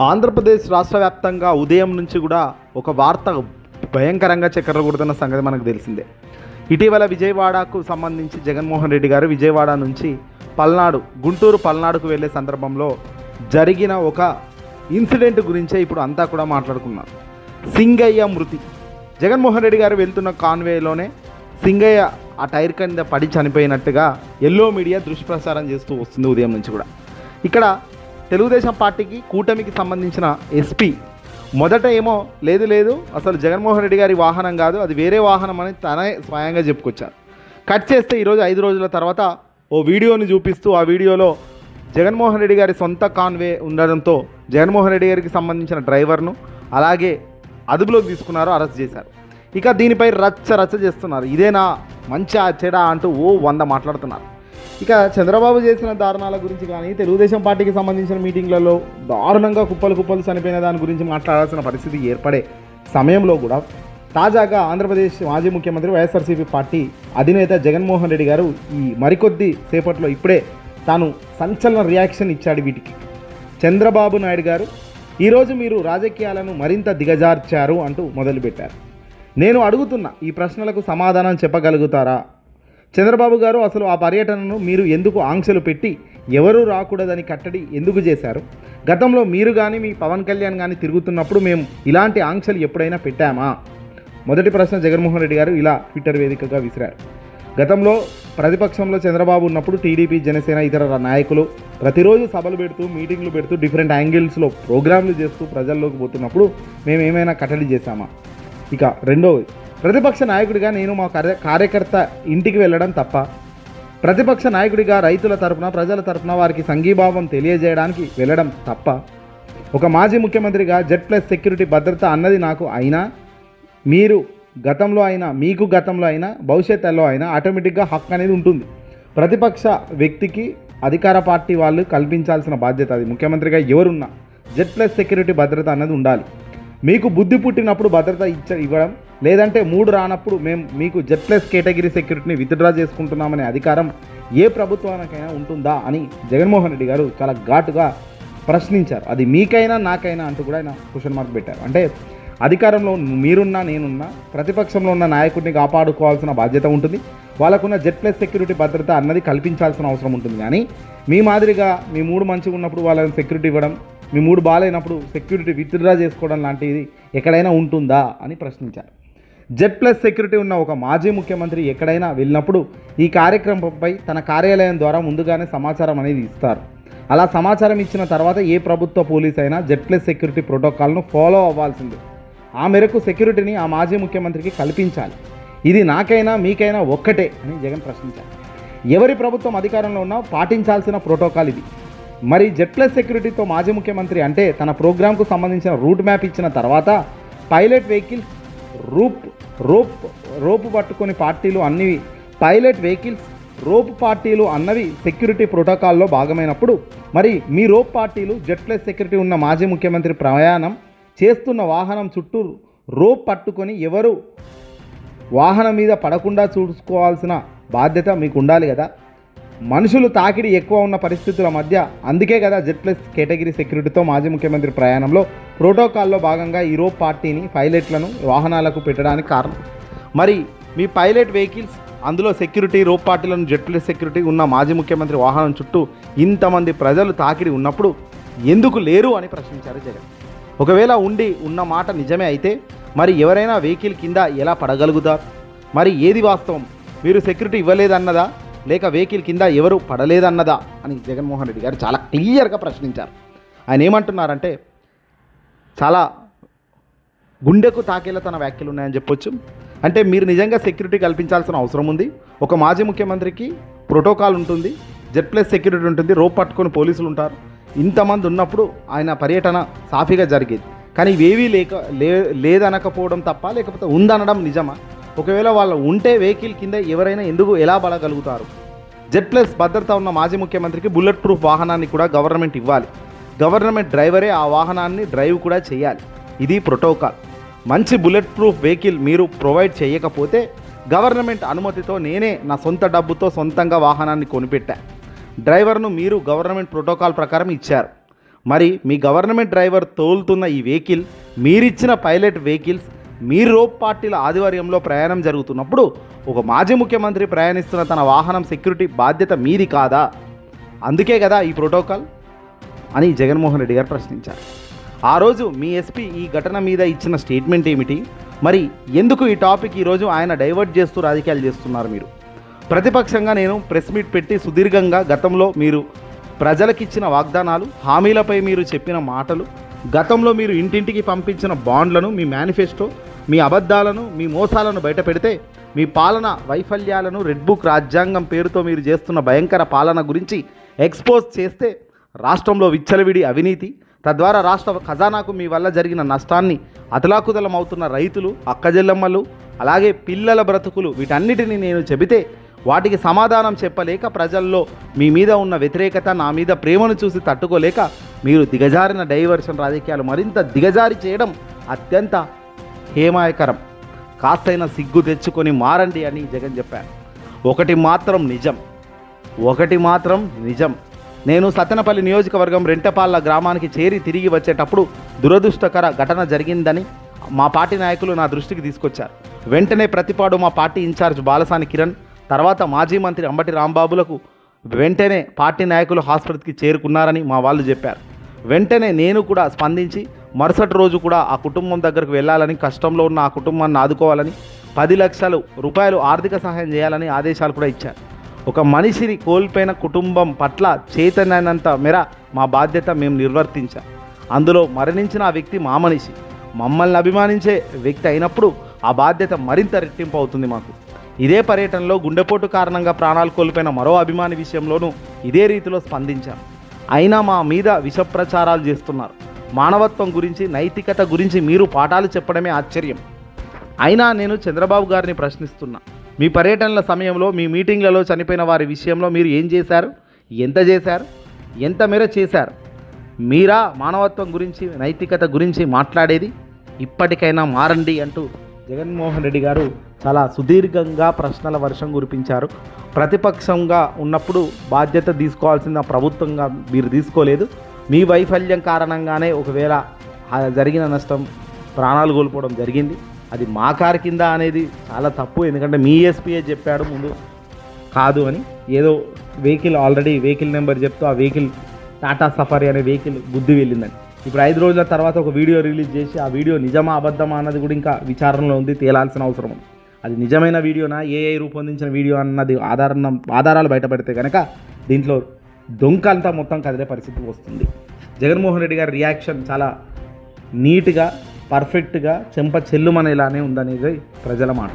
ఆంధ్రప్రదేశ్ రాష్ట్ర వ్యాప్తంగా ఉదయం నుంచి కూడా ఒక వార్త భయంకరంగా చక్కర్లు కొడుతున్న సంగతి మనకు తెలిసిందే. ఇటీవల విజయవాడకు సంబంధించి జగన్మోహన్ రెడ్డి గారు విజయవాడ నుంచి గుంటూరు పల్నాడుకు వెళ్ళే సందర్భంలో జరిగిన ఒక ఇన్సిడెంట్ గురించే ఇప్పుడు అంతా కూడా మాట్లాడుకున్నారు. సింగయ్య మృతి. జగన్మోహన్ రెడ్డి గారు వెళ్తున్న కాన్వేలోనే సింగయ్య ఆ టైర్ కింద పడి చనిపోయినట్టుగా ఎల్లో మీడియా దుష్ప్రచారం చేస్తూ వస్తుంది ఉదయం నుంచి కూడా. ఇక్కడ తెలుగుదేశం పార్టీకి కూటమికి సంబంధించిన ఎస్పీ మొదట ఏమో లేదు అసలు జగన్మోహన్ రెడ్డి గారి వాహనం కాదు, అది వేరే వాహనం అని తనే స్వయంగా చెప్పుకొచ్చారు. కట్ చేస్తే ఈరోజు 5 రోజుల తర్వాత ఓ వీడియోని చూపిస్తూ ఆ వీడియోలో జగన్మోహన్ రెడ్డి గారి సొంత కాన్వే ఉండడంతో జగన్మోహన్ రెడ్డి గారికి సంబంధించిన డ్రైవర్ను అలాగే అదుపులోకి తీసుకున్నారు, అరెస్ట్ చేశారు. ఇక దీనిపై రచ్చ చేస్తున్నారు. ఇదేనా మంచి చెడా అంటూ 100 మాట్లాడుతున్నారు. ఇక చంద్రబాబు చేసిన దారుణాల గురించి కానీ తెలుగుదేశం పార్టీకి సంబంధించిన మీటింగ్లలో దారుణంగా కుప్పలు చనిపోయిన దాని గురించి మాట్లాడాల్సిన పరిస్థితి ఏర్పడే సమయంలో కూడా తాజాగా ఆంధ్రప్రదేశ్ మాజీ ముఖ్యమంత్రి వైఎస్ఆర్సీపీ పార్టీ అధినేత జగన్మోహన్ రెడ్డి గారు ఈ మరికొద్ది సేపట్లో ఇప్పుడే తాను సంచలన రియాక్షన్ ఇచ్చాడు వీటికి. చంద్రబాబు నాయుడు గారు ఈరోజు మీరు రాజకీయాలను మరింత దిగజార్చారు అంటూ మొదలుపెట్టారు. నేను అడుగుతున్న ఈ ప్రశ్నలకు సమాధానం చెప్పగలుగుతారా? చంద్రబాబు గారు అసలు ఆ పర్యటనను మీరు ఎందుకు ఆంక్షలు పెట్టి ఎవరూ రాకూడదని కట్టడి ఎందుకు చేశారు? గతంలో మీరు కానీ మీ పవన్ కళ్యాణ్ కానీ తిరుగుతున్నప్పుడు మేము ఇలాంటి ఆంక్షలు ఎప్పుడైనా పెట్టామా? మొదటి ప్రశ్న జగన్మోహన్ రెడ్డి గారు ఇలా ట్విట్టర్ వేదికగా విసిరారు. గతంలో ప్రతిపక్షంలో చంద్రబాబు ఉన్నప్పుడు టీడీపీ, జనసేన ఇతర నాయకులు ప్రతిరోజు సభలు పెడుతూ మీటింగ్లు పెడుతూ డిఫరెంట్ యాంగిల్స్లో ప్రోగ్రాంలు చేస్తూ ప్రజల్లోకి పోతున్నప్పుడు మేము ఏమైనా కట్టడి చేశామా? ఇక రెండవది, ప్రతిపక్ష నాయకుడిగా నేను మా కార్యకర్త ఇంటికి వెళ్ళడం తప్ప? ప్రతిపక్ష నాయకుడిగా రైతుల తరపున ప్రజల తరపున వారికి సంఘీభావం తెలియజేయడానికి వెళ్ళడం తప్ప? ఒక మాజీ ముఖ్యమంత్రిగా Z+ సెక్యూరిటీ భద్రత అన్నది నాకు అయినా మీరు గతంలో అయినా మీకు గతంలో అయినా భవిష్యత్తులో అయినా ఆటోమేటిక్గా హక్కు అనేది ఉంటుంది. ప్రతిపక్ష వ్యక్తికి అధికార పార్టీ వాళ్ళు కల్పించాల్సిన బాధ్యత అది. ముఖ్యమంత్రిగా ఎవరున్నా Z+ సెక్యూరిటీ భద్రత అన్నది ఉండాలి. మీకు బుద్ధి పుట్టినప్పుడు భద్రత ఇవ్వడం, లేదంటే 3 రానప్పుడు మేము మీకు Z+ కేటగిరీ సెక్యూరిటీని విత్డ్రా చేసుకుంటున్నామనే అధికారం ఏ ప్రభుత్వానికైనా ఉంటుందా అని జగన్మోహన్ రెడ్డి గారు చాలా ఘాటుగా ప్రశ్నించారు. అది మీకైనా నాకైనా అంటూ కూడా ఆయన క్వశ్చన్ మార్క్ పెట్టారు. అంటే అధికారంలో మీరున్నా నేనున్నా ప్రతిపక్షంలో ఉన్న నాయకుడిని కాపాడుకోవాల్సిన బాధ్యత ఉంటుంది. వాళ్ళకున్న Z+ సెక్యూరిటీ భద్రత అన్నది కల్పించాల్సిన అవసరం ఉంటుంది. కానీ మీ మాదిరిగా మీ 3 మంచిగా ఉన్నప్పుడు వాళ్ళని సెక్యూరిటీ ఇవ్వడం, మీ 3 బాగాలేనప్పుడు సెక్యూరిటీ విత్డ్రా చేసుకోవడం లాంటిది ఎక్కడైనా ఉంటుందా అని ప్రశ్నించారు. Z+ సెక్యూరిటీ ఉన్న ఒక మాజీ ముఖ్యమంత్రి ఎక్కడైనా వెళ్ళినప్పుడు ఈ కార్యక్రమంపై తన కార్యాలయం ద్వారా ముందుగానే సమాచారం అనేది ఇస్తారు. అలా సమాచారం ఇచ్చిన తర్వాత ఏ ప్రభుత్వ పోలీస్ అయినా Z+ సెక్యూరిటీ ప్రోటోకాల్ను ఫాలో అవ్వాల్సిందే. ఆ మేరకు సెక్యూరిటీని ఆ మాజీ ముఖ్యమంత్రికి కల్పించాలి. ఇది నాకైనా మీకైనా ఒక్కటే అని జగన్ ప్రశ్నించారు. ఎవరి ప్రభుత్వం అధికారంలో ఉన్నా పాటించాల్సిన ప్రోటోకాల్ ఇది. మరి Z+ సెక్యూరిటీతో మాజీ ముఖ్యమంత్రి అంటే తన ప్రోగ్రాంకు సంబంధించిన రూట్ మ్యాప్ ఇచ్చిన తర్వాత పైలట్ వెహికల్స్ రోపు పట్టుకొని పార్టీలు అన్నవి రోప్ పార్టీలు అన్నవి సెక్యూరిటీ ప్రోటోకాల్లో భాగమైనప్పుడు మరి మీ రోప్ పార్టీలు Z+ సెక్యూరిటీ ఉన్న మాజీ ముఖ్యమంత్రి ప్రయాణం చేస్తున్న వాహనం చుట్టూ రోప్ పట్టుకొని ఎవరు వాహనం మీద పడకుండా చూసుకోవాల్సిన బాధ్యత మీకు ఉండాలి కదా. మనుషులు తాకిడి ఎక్కువ ఉన్న పరిస్థితుల మధ్య అందుకే కదా Z+ కేటగిరీ సెక్యూరిటీతో మాజీ ముఖ్యమంత్రి ప్రయాణంలో ప్రోటోకాల్లో భాగంగా ఈ రోప్ పార్టీని పైలట్లను వాహనాలకు పెట్టడానికి కారణం. మరి మీ పైలట్ వెహికల్స్ అందులో సెక్యూరిటీ రోప్ పార్టీలను Z+ సెక్యూరిటీ ఉన్న మాజీ ముఖ్యమంత్రి వాహనం చుట్టూ ఇంతమంది ప్రజలు తాకిడి ఉన్నప్పుడు ఎందుకు లేరు అని ప్రశ్నించారు జగన్. ఒకవేళ ఉన్న మాట నిజమే అయితే మరి ఎవరైనా వెహికల్ కింద ఎలా పడగలుగుతారు? మరి ఏది వాస్తవం? మీరు సెక్యూరిటీ ఇవ్వలేదన్నదా లేక వెహికల్ కింద ఎవరు పడలేదన్నదా అని జగన్మోహన్ రెడ్డి గారు చాలా క్లియర్గా ప్రశ్నించారు. ఆయన ఏమంటున్నారంటే చాలా గుండెకు తాకేలా తన వ్యాఖ్యలు ఉన్నాయని చెప్పొచ్చు. అంటే మీరు నిజంగా సెక్యూరిటీ కల్పించాల్సిన అవసరం ఉంది. ఒక మాజీ ముఖ్యమంత్రికి ప్రోటోకాల్ ఉంటుంది, Z+ సెక్యూరిటీ ఉంటుంది, రోప్ పట్టుకొని పోలీసులు ఉంటారు. ఇంతమంది ఉన్నప్పుడు ఆయన పర్యటన సాఫీగా జరిగేది. కానీ ఇవేవీ లేదనకపోవడం తప్ప లేకపోతే ఉందనడం నిజమా? ఒకవేళ వాళ్ళు ఉంటే వెహికల్ కింద ఎవరైనా ఎలా పడగలుగుతారు? Z+ భద్రత ఉన్న మాజీ ముఖ్యమంత్రికి బుల్లెట్ ప్రూఫ్ వాహనాన్ని కూడా గవర్నమెంట్ ఇవ్వాలి. గవర్నమెంట్ డ్రైవరే ఆ వాహనాన్ని డ్రైవ్ కూడా చేయాలి. ఇది ప్రోటోకాల్. మంచి బుల్లెట్ ప్రూఫ్ వెహికల్ మీరు ప్రొవైడ్ చేయకపోతే గవర్నమెంట్ అనుమతితో నేనే నా సొంత డబ్బుతో సొంతంగా వాహనాన్ని కొనిపెట్టా. డ్రైవర్ను మీరు గవర్నమెంట్ ప్రోటోకాల్ ప్రకారం ఇచ్చారు. మరి మీ గవర్నమెంట్ డ్రైవర్ తోలుతున్న ఈ వెహికల్ మీరిచ్చిన పైలట్ వెహికల్స్ మీ రోప్ పార్టీల ఆధ్వర్యంలో ప్రయాణం జరుగుతున్నప్పుడు ఒక మాజీ ముఖ్యమంత్రి ప్రయాణిస్తున్న తన వాహనం సెక్యూరిటీ బాధ్యత మీది కాదా? అందుకే కదా ఈ ప్రోటోకాల్ అని జగన్మోహన్ రెడ్డి గారు ప్రశ్నించారు. ఆ రోజు మీ ఎస్పీ ఈ ఘటన మీద ఇచ్చిన స్టేట్మెంట్ ఏమిటి? మరి ఎందుకు ఈ టాపిక్ ఈరోజు ఆయన డైవర్ట్ చేస్తూ రాజకీయాలు చేస్తున్నారు? మీరు ప్రతిపక్షంగా నేను ప్రెస్ మీట్ పెట్టి సుదీర్ఘంగా గతంలో మీరు ప్రజలకిచ్చిన వాగ్దానాలు, హామీలపై మీరు చెప్పిన మాటలు, గతంలో మీరు ఇంటింటికి పంపించిన బాండ్లను, మీ మేనిఫెస్టో, మీ అబద్ధాలను, మీ మోసాలను బయట పెడితే మీ పాలన వైఫల్యాలను, రెడ్ బుక్ రాజ్యాంగం పేరుతో మీరు చేస్తున్న భయంకర పాలన గురించి ఎక్స్పోజ్ చేస్తే రాష్ట్రంలో విచ్చలవిడి అవినీతి, తద్వారా రాష్ట్ర ఖజానాకు మీ వల్ల జరిగిన నష్టాన్ని, అతలాకుతలమవుతున్న రైతులు, అక్కజెల్లమ్మలు, అలాగే పిల్లల బ్రతుకులు, వీటన్నిటిని నేను చెబితే వాటికి సమాధానం చెప్పలేక ప్రజల్లో మీ మీద ఉన్న వ్యతిరేకత, నా మీద ప్రేమను చూసి తట్టుకోలేక మీరు దిగజారిన డైవర్షన్ రాజకీయాలు మరింత దిగజారి చేయడం అత్యంత హేమాయకరం. కాస్తైనా సిగ్గు తెచ్చుకొని మారండి అని జగన్ చెప్పారు. ఒకటి మాత్రం నిజం. నేను సత్తెనపల్లి నియోజకవర్గం రెంటపాళ్ళ గ్రామానికి చేరి తిరిగి వచ్చేటప్పుడు దురదృష్టకర ఘటన జరిగిందని మా పార్టీ నాయకులు నా దృష్టికి తీసుకొచ్చారు. వెంటనే ప్రతిపాడు మా పార్టీ ఇన్ఛార్జ్ బాలసాని కిరణ్, తర్వాత మాజీ మంత్రి అంబటి రాంబాబులకు వెంటనే పార్టీ నాయకులు హాస్పిటల్కి చేరుకున్నారని మా వాళ్ళు చెప్పారు. వెంటనే నేను కూడా స్పందించి మరుసటి రోజు కూడా ఆ కుటుంబం దగ్గరకు వెళ్ళాలని, కష్టంలో ఉన్న ఆ కుటుంబాన్ని ఆదుకోవాలని, 10 లక్షల రూపాయలు ఆర్థిక సహాయం చేయాలని ఆదేశాలు కూడా ఇచ్చారు. ఒక మనిషిని కోల్పోయిన కుటుంబం పట్ల చేతనైనంత మేర మా బాధ్యత మేము నిర్వర్తించాం. అందులో మరణించిన ఆ వ్యక్తి మా మనిషి, మమ్మల్ని అభిమానించే వ్యక్తి అయినప్పుడు ఆ బాధ్యత మరింత రెట్టింపు అవుతుంది మాకు. ఇదే పర్యటనలో గుండెపోటు కారణంగా ప్రాణాలు కోల్పోయిన మరో అభిమాని విషయంలోనూ ఇదే రీతిలో స్పందించాం. అయినా మా మీద విష ప్రచారాలు చేస్తున్నారు. మానవత్వం గురించి, నైతికత గురించి మీరు పాఠాలు చెప్పడమే ఆశ్చర్యం. అయినా నేను చంద్రబాబు గారిని ప్రశ్నిస్తున్నా, మీ పర్యటనల సమయంలో, మీ మీటింగ్లలో చనిపోయిన వారి విషయంలో మీరు ఏం చేశారు? ఎంత మేర చేశారు? మీరా మానవత్వం గురించి, నైతికత గురించి మాట్లాడేది? ఇప్పటికైనా మారండి అంటూ జగన్మోహన్ రెడ్డి గారు చాలా సుదీర్ఘంగా ప్రశ్నల వర్షం కురిపించారు. ప్రతిపక్షంగా ఉన్నప్పుడు బాధ్యత తీసుకోవాల్సిన ప్రభుత్వంగా మీరు తీసుకోలేదు. మీ వైఫల్యం కారణంగానే ఒకవేళ జరిగిన నష్టం, ప్రాణాలు కోల్పోవడం జరిగింది. అది మా కారు కింద అనేది చాలా తప్పు. ఎందుకంటే మీ ఎస్పీఏ చెప్పాడు ముందు కాదు అని. ఏదో వెహికల్ నెంబర్ చెప్తూ ఆ వెహికల్ టాటా సఫారీ అనే వెహికల్ గుద్ది వెళ్ళిందని. ఇప్పుడు 5 రోజుల తర్వాత ఒక వీడియో రిలీజ్ చేసి ఆ వీడియో నిజమా అబద్ధమా అన్నది కూడా ఇంకా విచారణలో ఉంది, తేలాల్సిన అవసరం ఉంది. అది నిజమైన వీడియోనా, ఏఐ రూపొందించిన వీడియో అన్నది ఆధారాలు బయటపడితే కనుక దీంట్లో దొంకంతా మొత్తం కదిలే పరిస్థితి వస్తుంది. జగన్మోహన్ రెడ్డి గారి రియాక్షన్ చాలా నీట్గా, పర్ఫెక్ట్గా, చెంప చెల్లుమనేలానే ఉందనేది ప్రజల మాట.